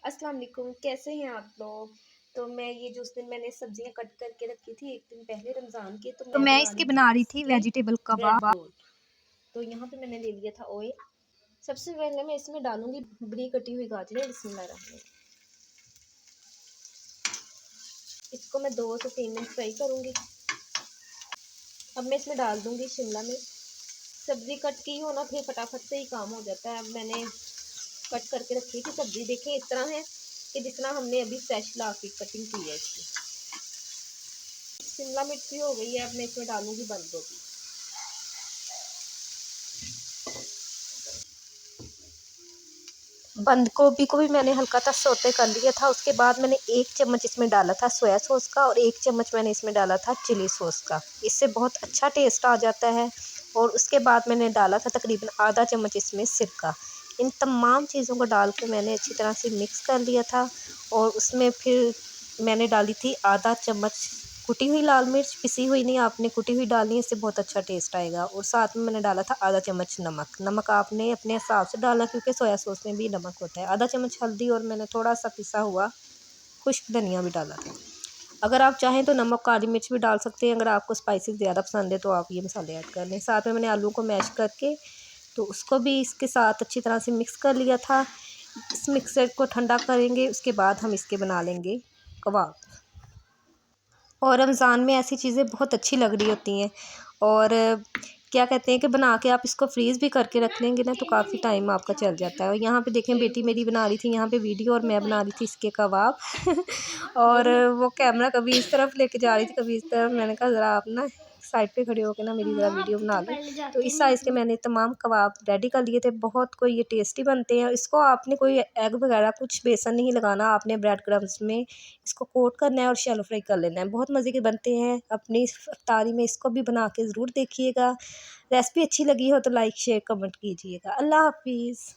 अस्सलाम वालेकुम, कैसे हैं आप लोग? तो मैं ये जो उस दिन मैंने सब्जियां कट करके रखी थी एक दिन पहले रमज़ान के, तो तो मैं मैं बना इसके रही थी बना रही थी इसके वेजिटेबल ब्रेड कबाब। रोल। तो यहाँ पे मैंने ले लिया था ऑयल। सबसे पहले मैं इसमें डालूंगी बड़ी कटी हुई गाजरें। बिस्मिल्लाहिर्रहमानिर्रहीम। इसको मैं 2 से 3 मिनट फ्राई करूंगी। अब मैं इसमें डाल दूंगी शिमला मिर्च। सब्जी कट की हो ना, फिर फटाफट से ही काम हो जाता है। अब मैंने कट करके रखी थी सब्जी, देखें इस तरह है कि जिस तरह हमने अभी फ्रेश ला के कटिंग की है इसकी। शिमला मिर्च भी हो गई है। अब मैं इसमें डालूंगी बंद गोभी। बंद गोभी को भी मैंने हल्का सा सौते कर लिया था। उसके बाद मैंने 1 चम्मच इसमें डाला था सोया सॉस का और 1 चम्मच मैंने इसमें डाला था चिली सॉस का। इससे बहुत अच्छा टेस्ट आ जाता है। और उसके बाद मैंने डाला था तकरीबन आधा चम्मच इसमें सिरका। इन तमाम चीज़ों को डाल के मैंने अच्छी तरह से मिक्स कर लिया था। और उसमें फिर मैंने डाली थी आधा चम्मच कुटी हुई लाल मिर्च। पिसी हुई नहीं, आपने कुटी हुई डालनी है, इससे बहुत अच्छा टेस्ट आएगा। और साथ में मैंने डाला था आधा चम्मच नमक। नमक आपने अपने हिसाब से डालना, क्योंकि सोया सॉस में भी नमक होता है। आधा चम्मच हल्दी और मैंने थोड़ा सा पिसा हुआ खुश्क धनिया भी डाला था। अगर आप चाहें तो नमक काली मिर्च भी डाल सकते हैं। अगर आपको स्पाइसी ज़्यादा पसंद है तो आप ये मसाले ऐड कर लें। साथ में मैंने आलू को मैश करके तो उसको भी इसके साथ अच्छी तरह से मिक्स कर लिया था। इस मिक्सर को ठंडा करेंगे, उसके बाद हम इसके बना लेंगे कबाब। और रमज़ान में ऐसी चीज़ें बहुत अच्छी लग रही होती हैं। और क्या कहते हैं कि बना के आप इसको फ्रीज़ भी करके रख लेंगे ना, तो काफ़ी टाइम आपका चल जाता है। और यहाँ पे देखें, बेटी मेरी बना रही थी यहाँ पे वीडियो और मैं बना रही थी इसके कबाब। और वो कैमरा कभी इस तरफ लेके जा रही थी, कभी इस तरफ। मैंने कहा ज़रा आप ना साइड पे खड़े होकर ना मेरी ज़रा वीडियो बना लो। तो इस साइज़ के मैंने तमाम कबाब रेडी कर लिए थे। बहुत कोई ये टेस्टी बनते हैं। इसको आपने कोई एग वगैरह कुछ बेसन नहीं लगाना, आपने ब्रेड क्रम्स में इसको कोट करना है और शैलो फ्राई कर लेना है। बहुत मज़े के बनते हैं। अपनी इफ्तारी में इसको भी बना के ज़रूर देखिएगा। रेसिपी अच्छी लगी हो तो लाइक शेयर कमेंट कीजिएगा। अल्लाह हाफिज़।